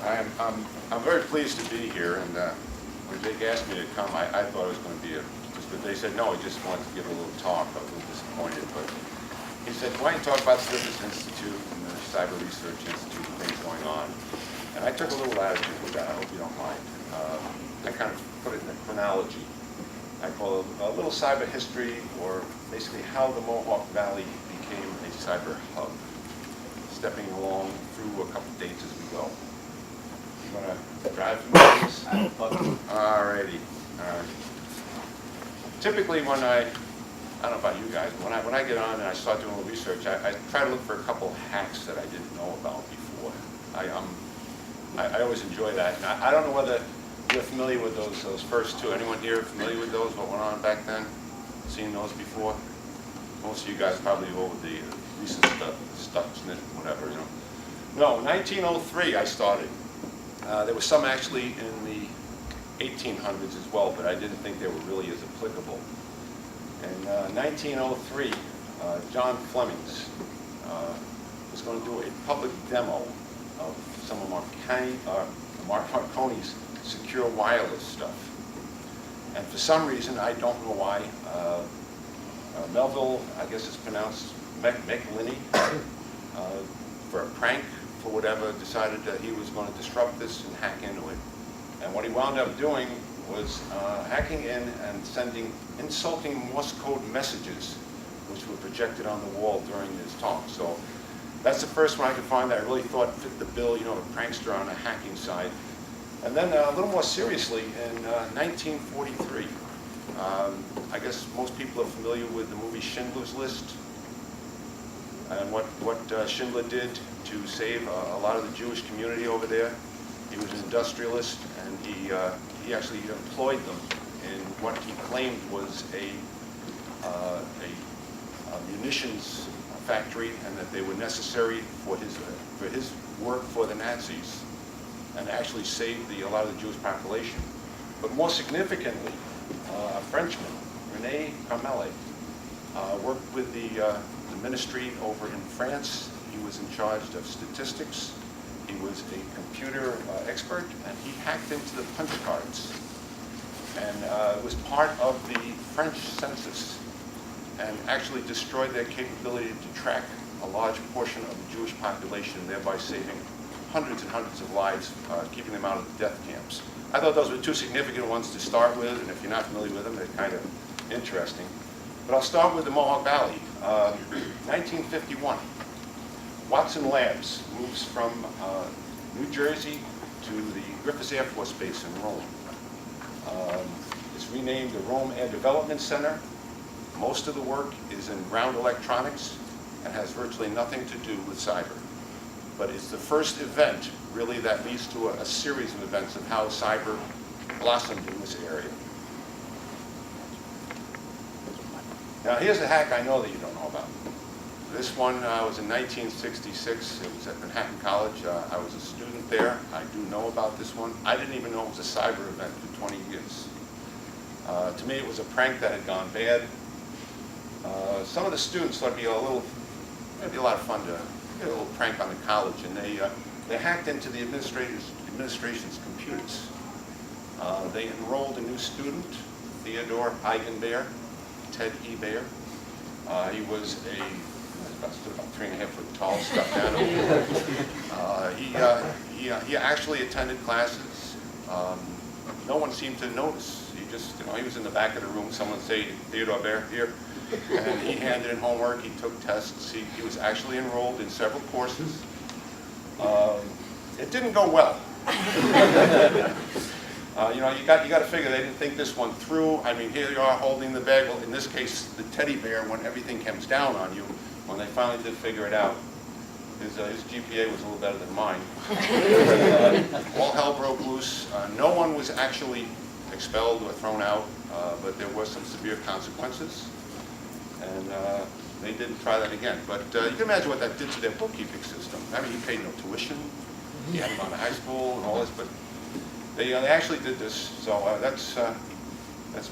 I'm very pleased to be here, and when Jake asked me to come, I thought it was going to be but they said no, he just wanted to give a little talk. I was a little disappointed, but he said, why don't you talk about the Griffiss Institute and the Cyber Research Institute and things going on? And I took a little attitude with that. I hope you don't mind. I kind of put it in a chronology. I call it a little cyber history, or basically how the Mohawk Valley became a cyber hub. Stepping along through a couple dates as we go. You want to drive through these? Alrighty. Typically, when I don't know about you guys, but when I get on and I start doing a little research, I try to look for a couple hacks that I didn't know about before. I always enjoy that. And I don't know whether you're familiar with those first two. Anyone here familiar with those? What went on back then? Seen those before? Most of you guys probably over the recent Stuxnet, whatever, you know. No, in 1903 I started. There was some actually in the 1800s as well, but I didn't think they were really as applicable. In 1903, John Flemings was going to do a public demo of some of Marconi's secure wireless stuff. And for some reason, I don't know why, Melville, I guess it's pronounced McLinney, for a prank, for whatever, decided that he was going to disrupt this and hack into it. And what he wound up doing was hacking in and sending insulting Morse code messages, which were projected on the wall during his talk. So that's the first one I could find that I really thought fit the bill, you know, a prankster on the hacking side. And then a little more seriously, in 1943, I guess most people are familiar with the movie Schindler's List, and what Schindler did to save a lot of the Jewish community over there. He was an industrialist, and he actually employed them in what he claimed was a munitions factory, and that they were necessary for his work for the Nazis, and actually saved a lot of the Jewish population. But more significantly, a Frenchman, René Carmele, worked with the ministry over in France. He was in charge of statistics. He was a computer expert, and he hacked into the punch cards. And was part of the French census, and actually destroyed their capability to track a large portion of the Jewish population, thereby saving hundreds and hundreds of lives, keeping them out of the death camps. I thought those were two significant ones to start with, and if you're not familiar with them, they're kind of interesting. But I'll start with the Mohawk Valley. 1951, Watson Labs moves from New Jersey to the Griffiss Air Force Base in Rome. It's renamed the Rome Air Development Center. Most of the work is in ground electronics and has virtually nothing to do with cyber. But it's the first event, really, that leads to a series of events of how cyber blossomed in this area. Now, here's a hack I know that you don't know about. This one was in 1966. It was at Manhattan College. I was a student there. I do know about this one. I didn't even know it was a cyber event for 20 years. To me, it was a prank that had gone bad. Some of the students thought it'd be a lot of fun to get a little prank on the college, and they hacked into the administration's computers. They enrolled a new student, Theodore Eigenbear, Ted E. Bear. He was about 3.5 foot tall, stuck down. He actually attended classes. No one seemed to notice. He just, he was in the back of the room. Someone say, Theodore Bear, here. And he handed in homework, he took tests. He was actually enrolled in several courses. It didn't go well. You got to figure they didn't think this one through. I mean, here you are holding the bag. Well, in this case, the teddy bear, when everything comes down on you, when they finally did figure it out, his GPA was a little better than mine. All hell broke loose. No one was actually expelled or thrown out, but there were some severe consequences. And they didn't try that again. But you can imagine what that did to their bookkeeping system. I mean, he paid no tuition. He hadn't gone to high school and all this, but they actually did this. So that's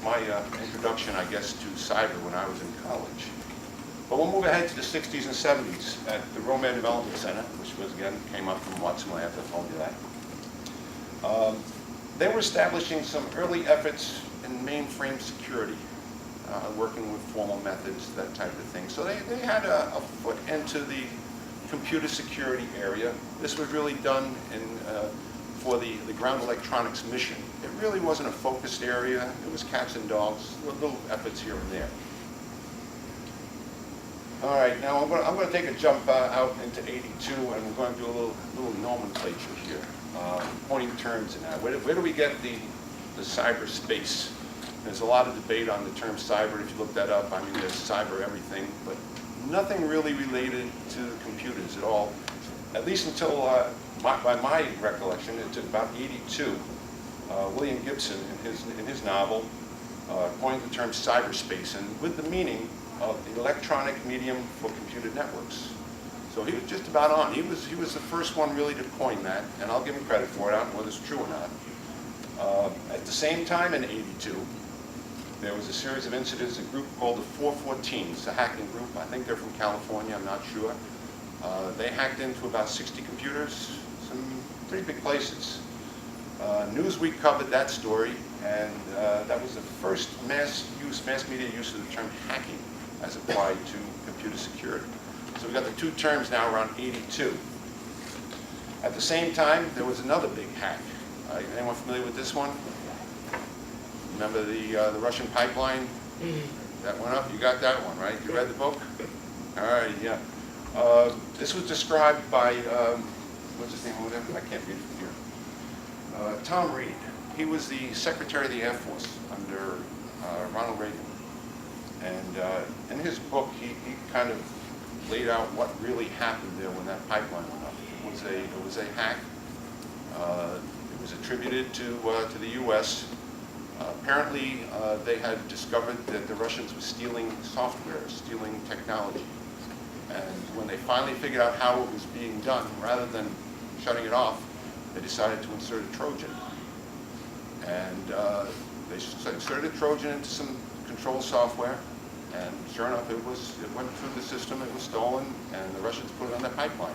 my introduction, I guess, to cyber when I was in college. But we'll move ahead to the 60s and 70s at the Rome Air Development Center, which was, again, came up from Watson Labs, I told you that. They were establishing some early efforts in mainframe security, working with formal methods, that type of thing. So they had a foot into the computer security area. This was really done for the ground electronics mission. It really wasn't a focused area. It was cats and dogs, little efforts here and there. All right, now I'm going to take a jump out into 82, and we're going to do a little nomenclature here, pointing terms and that. Where do we get the cyberspace? There's a lot of debate on the term cyber. If you look that up, I mean, there's cyber everything, but nothing really related to computers at all, at least until, by my recollection, it took about 82. William Gibson, in his novel, coined the term cyberspace, and with the meaning of the electronic medium for computer networks. So he was just about on. He was the first one really to coin that, and I'll give him credit for it. I don't know whether it's true or not. At the same time in 82, there was a series of incidents, a group called the 414s, a hacking group. I think they're from California, I'm not sure. They hacked into about 60 computers, some pretty big places. Newsweek covered that story, and that was the first mass media use of the term hacking as applied to computer security. So we got the two terms now around 82. At the same time, there was another big hack. Anyone familiar with this one? Remember the Russian pipeline that went up? You got that one, right? You read the book? All right, yeah. This was described by, what's his name over there? I can't read it from here. Tom Reed. He was the Secretary of the Air Force under Ronald Reagan. And in his book, he kind of laid out what really happened there when that pipeline went up. It was a hack. It was attributed to the U.S. Apparently, they had discovered that the Russians were stealing software, stealing technology. And when they finally figured out how it was being done, rather than shutting it off, they decided to insert a Trojan. And they inserted a Trojan into some control software, and sure enough, it went through the system, it was stolen, and the Russians put it on that pipeline.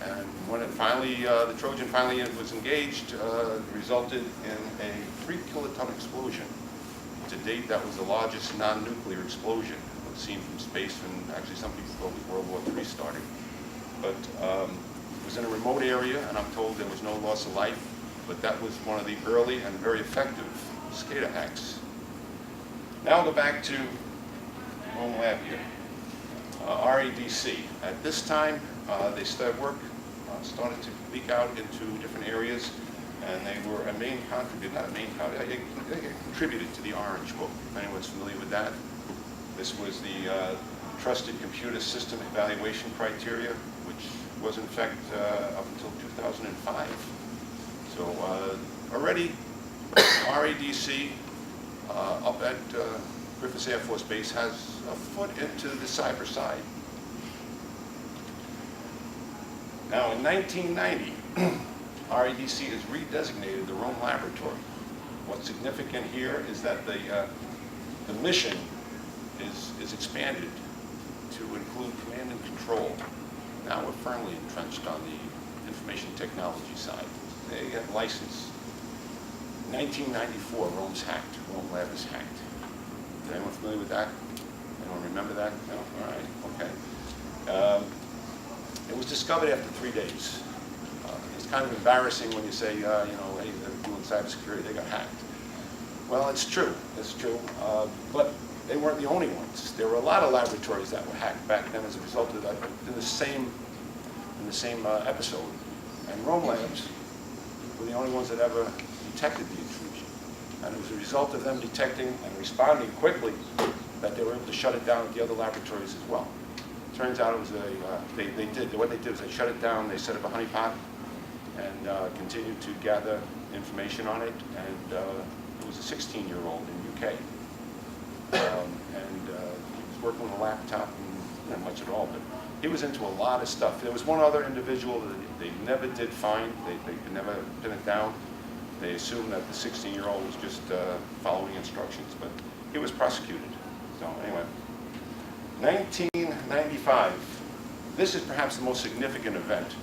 And when it finally, the Trojan finally was engaged, it resulted in a 3-kiloton explosion. To date, that was the largest non-nuclear explosion seen from space, and actually some people thought it was World War III starting. But it was in a remote area, and I'm told there was no loss of life, but that was one of the early and very effective SCADA hacks. Now I'll go back to home lab here. RADC. At this time, they started to leak out into different areas, and they were a main contributor, not a main contributor, they contributed to the Orange Book, if anyone's familiar with that. This was the Trusted Computer System Evaluation Criteria, which was in effect up until 2005. So already RADC up at Griffiss Air Force Base has a foot into the cyber side. Now in 1990, RADC is redesignated the Rome Laboratory. What's significant here is that the mission is expanded to include command and control. Now we're firmly entrenched on the information technology side. They have license. 1994, Rome's hacked. Rome Lab is hacked. Is anyone familiar with that? Anyone remember that? No? All right, okay. It was discovered after 3 days. It's kind of embarrassing when you say, hey, they're doing cybersecurity, they got hacked. Well, it's true, but they weren't the only ones. There were a lot of laboratories that were hacked back then as a result of that, in the same episode. And Rome Labs were the only ones that ever detected the intrusion. And it was a result of them detecting and responding quickly that they were able to shut it down at the other laboratories as well. Turns out it was what they did was they shut it down, they set up a honeypot, and continued to gather information on it. And it was a 16-year-old in UK. And he was working with a laptop and not much at all, but he was into a lot of stuff. There was one other individual that they never did find. They could never pin it down. They assumed that the 16-year-old was just following instructions, but he was prosecuted. So anyway, 1995. This is perhaps the most significant event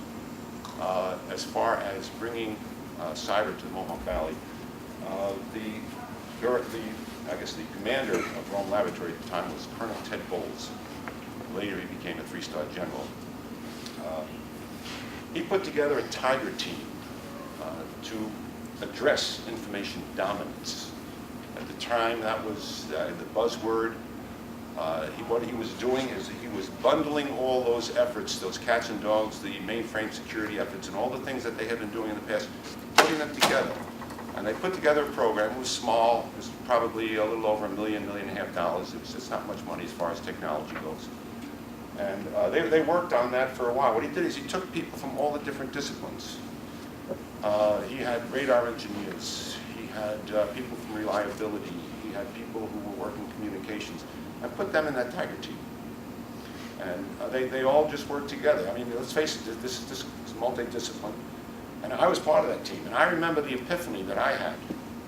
as far as bringing cyber to the Mohawk Valley. I guess the commander of Rome Laboratory at the time was Colonel Ted Bowles. Later he became a 3-star general. He put together a Tiger team to address information dominance. At the time, that was the buzzword. What he was doing is he was bundling all those efforts, those cats and dogs, the mainframe security efforts, and all the things that they had been doing in the past, putting them together. And they put together a program. It was small. It was probably a little over $1 million, $1.5 million. It's not much money as far as technology goes. And they worked on that for a while. What he did is he took people from all the different disciplines. He had radar engineers. He had people from reliability. He had people who were working communications. And put them in that Tiger team. And they all just worked together. I mean, let's face it, this is multidiscipline. And I was part of that team. And I remember the epiphany that I had.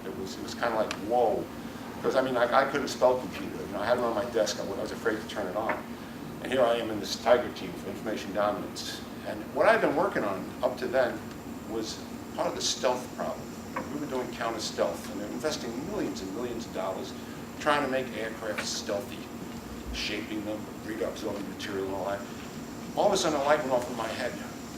It was kind of like, whoa. Because, I mean, I couldn't spell computer. You know, I had it on my desk. I was afraid to turn it on. And here I am in this Tiger team for information dominance. And what I've been working on up to then was part of the stealth problem. We were doing counter stealth, and they're investing millions and millions of dollars trying to make aircraft stealthy, shaping them, radar absorbing material and all that. All of a sudden a light went off in my head.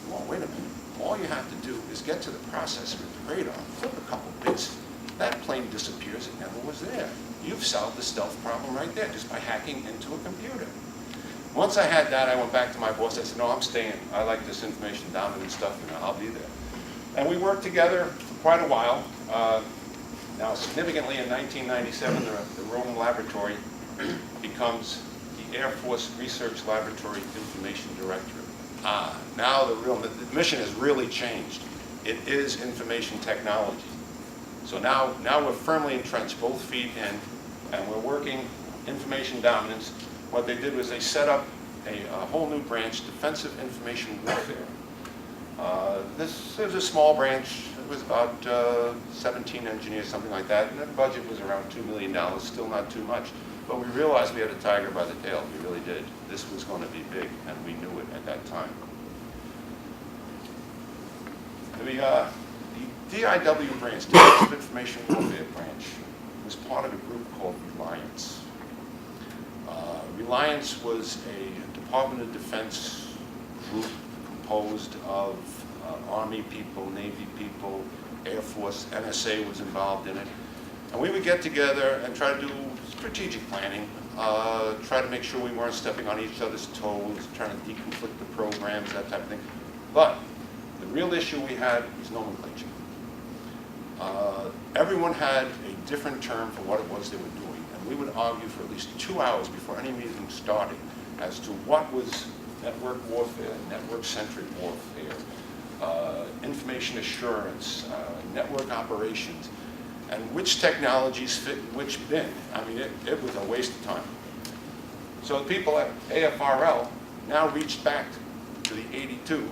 Well, wait a minute. All you have to do is get to the processor with the radar, flip a couple bits. That plane disappears, it never was there. You've solved the stealth problem right there just by hacking into a computer. Once I had that, I went back to my boss. I said, no, I'm staying. I like this information dominant stuff, and I'll be there. And we worked together for quite a while. Now, significantly, in 1997, the Rome Laboratory becomes the Air Force Research Laboratory Information Directorate. Now the mission has really changed. It is information technology. So now we're firmly entrenched, both feet in, and we're working information dominance. What they did was they set up a whole new branch, Defensive Information Warfare. This was a small branch. It was about 17 engineers, something like that, and the budget was around $2 million, still not too much. But we realized we had a tiger by the tail. We really did. This was going to be big, and we knew it at that time. The DIW branch, Defensive Information Warfare branch, was part of a group called Reliance. Reliance was a Department of Defense group composed of Army people, Navy people, Air Force, NSA was involved in it. And we would get together and try to do strategic planning, try to make sure we weren't stepping on each other's toes, trying to deconflict the programs, that type of thing. But the real issue we had was nomenclature. Everyone had a different term for what it was they were doing. And we would argue for at least 2 hours before any meeting started as to what was network warfare, network-centric warfare, information assurance, network operations, and which technologies fit in which bin. I mean, it was a waste of time. So the people at AFRL now reached back to the 82,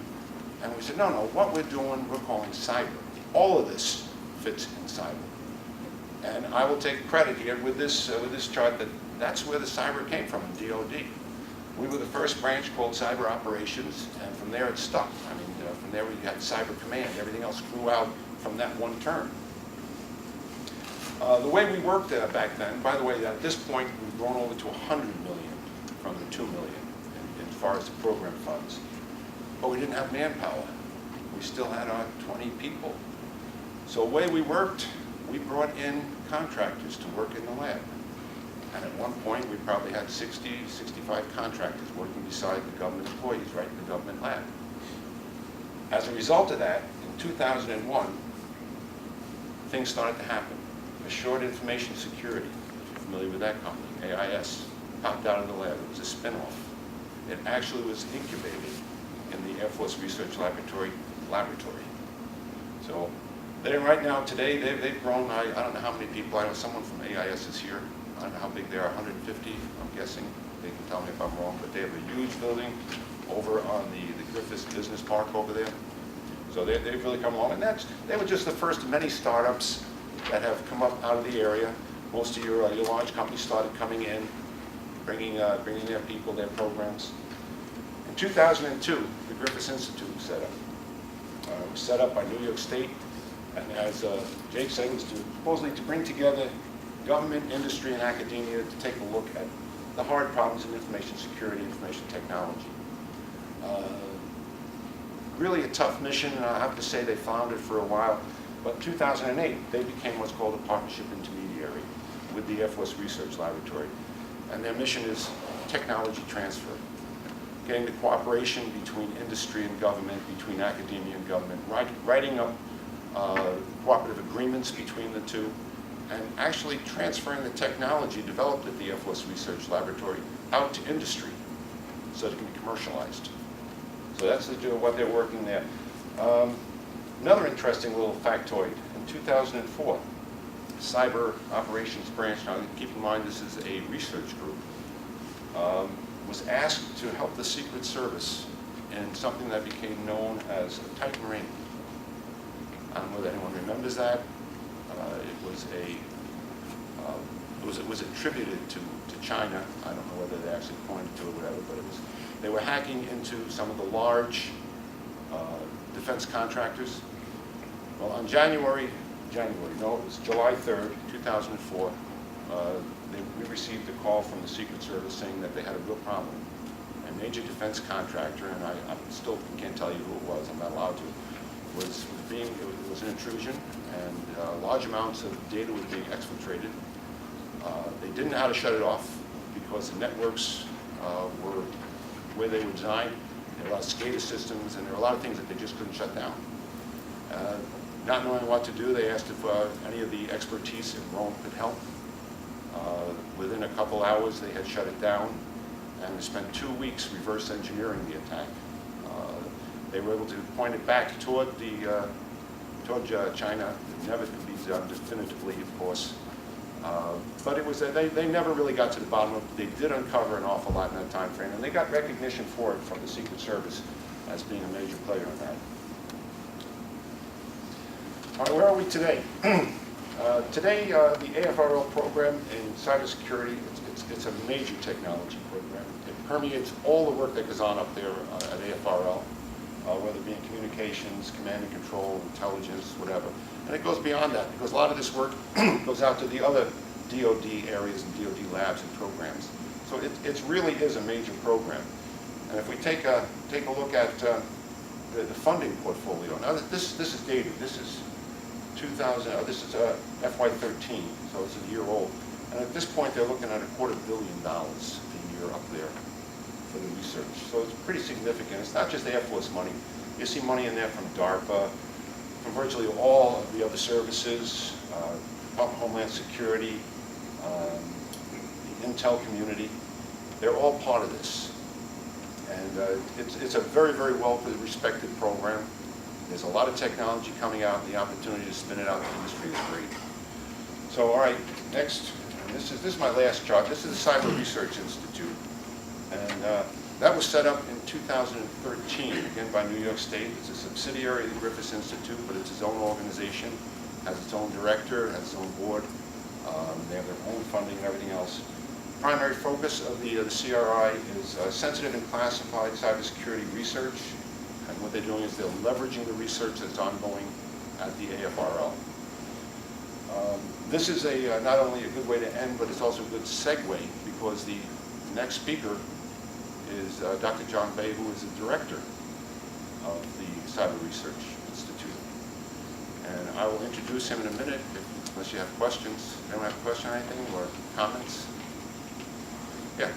and we said, no, what we're doing, we're calling cyber. All of this fits in cyber. And I will take credit here with this chart that's where the cyber came from in DOD. We were the first branch called Cyber Operations, and from there it stuck. I mean, from there we had Cyber Command. Everything else grew out from that one term. The way we worked back then, by the way, at this point we've grown over to $100 million from the $2 million as far as the program funds. But we didn't have manpower. We still had our 20 people. So the way we worked, we brought in contractors to work in the lab. And at one point, we probably had 60, 65 contractors working beside the government employees right in the government lab. As a result of that, in 2001, things started to happen. Assured Information Security, if you're familiar with that company, AIS, popped out of the lab. It was a spin-off. It actually was incubated in the Air Force Research Laboratory. So right now, today, they've grown, I don't know how many people. I know someone from AIS is here. I don't know how big they are, 150, I'm guessing. They can tell me if I'm wrong, but they have a huge building over on the Griffiss Business Park over there. So they've really come along, and they were just the first of many startups that have come up out of the area. Most of your large companies started coming in, bringing their people, their programs. In 2002, the Griffiss Institute was set up. It was set up by New York State And as Jake said, it was supposedly to bring together government, industry, and academia to take a look at the hard problems in information security, information technology. Really a tough mission, and I have to say they floundered for a while. But in 2008, they became what's called a partnership intermediary with the Air Force Research Laboratory. And their mission is technology transfer, getting the cooperation between industry and government, between academia and government, writing up cooperative agreements between the two, and actually transferring the technology developed at the Air Force Research Laboratory out to industry so that it can be commercialized. So that's what they're working there. Another interesting little factoid, in 2004, Cyber Operations Branch, now keep in mind this is a research group, was asked to help the Secret Service in something that became known as a Titan Ring. I don't know if anyone remembers that. It was attributed to China. I don't know whether they actually pointed to it or whatever, but they were hacking into some of the large defense contractors. Well, on July 3rd, 2004, we received a call from the Secret Service saying that they had a real problem. A major defense contractor, and I still can't tell you who it was, I'm not allowed to, it was an intrusion, and large amounts of data was being exfiltrated. They didn't know how to shut it off because the networks were where they were designed. There were a lot of SCADA systems, and there were a lot of things that they just couldn't shut down. Not knowing what to do, they asked if any of the expertise in Rome could help. Within a couple hours, they had shut it down, and they spent 2 weeks reverse engineering the attack. They were able to point it back toward China. It never could be done definitively, of course. But it was they never really got to the bottom of it. They did uncover an awful lot in that time frame, and they got recognition for it from the Secret Service as being a major player in that. All right, where are we today? Today, the AFRL program in cybersecurity, it's a major technology program. It permeates all the work that goes on up there at AFRL, whether it be in communications, command and control, intelligence, whatever. And it goes beyond that, because a lot of this work goes out to the other DoD areas and DoD labs and programs. So it really is a major program. And if we take a look at the funding portfolio, now this is dated. This is 2000. This is FY13, so it's a year old. And at this point, they're looking at $250 million a year up there for the research. So it's pretty significant. It's not just Air Force money. You see money in there from DARPA, from virtually all of the other services, Homeland Security, the Intel community. They're all part of this. And it's a very, very well-respected program. There's a lot of technology coming out, and the opportunity to spin it out in the industry is great. So, all right, next, and this is my last chart. This is the Cyber Research Institute. And that was set up in 2013, again by New York State. It's a subsidiary of the Griffiss Institute, but it's its own organization, has its own director, has its own board. They have their own funding and everything else. Primary focus of the CRI is sensitive and classified cybersecurity research. And what they're doing is they're leveraging the research that's ongoing at the AFRL. This is not only a good way to end, but it's also a good segue, because the next speaker is Dr. John Bay, who is the director of the Cyber Research Institute. And I will introduce him in a minute, unless you have questions. Anyone have a question or anything, or comments? Yeah.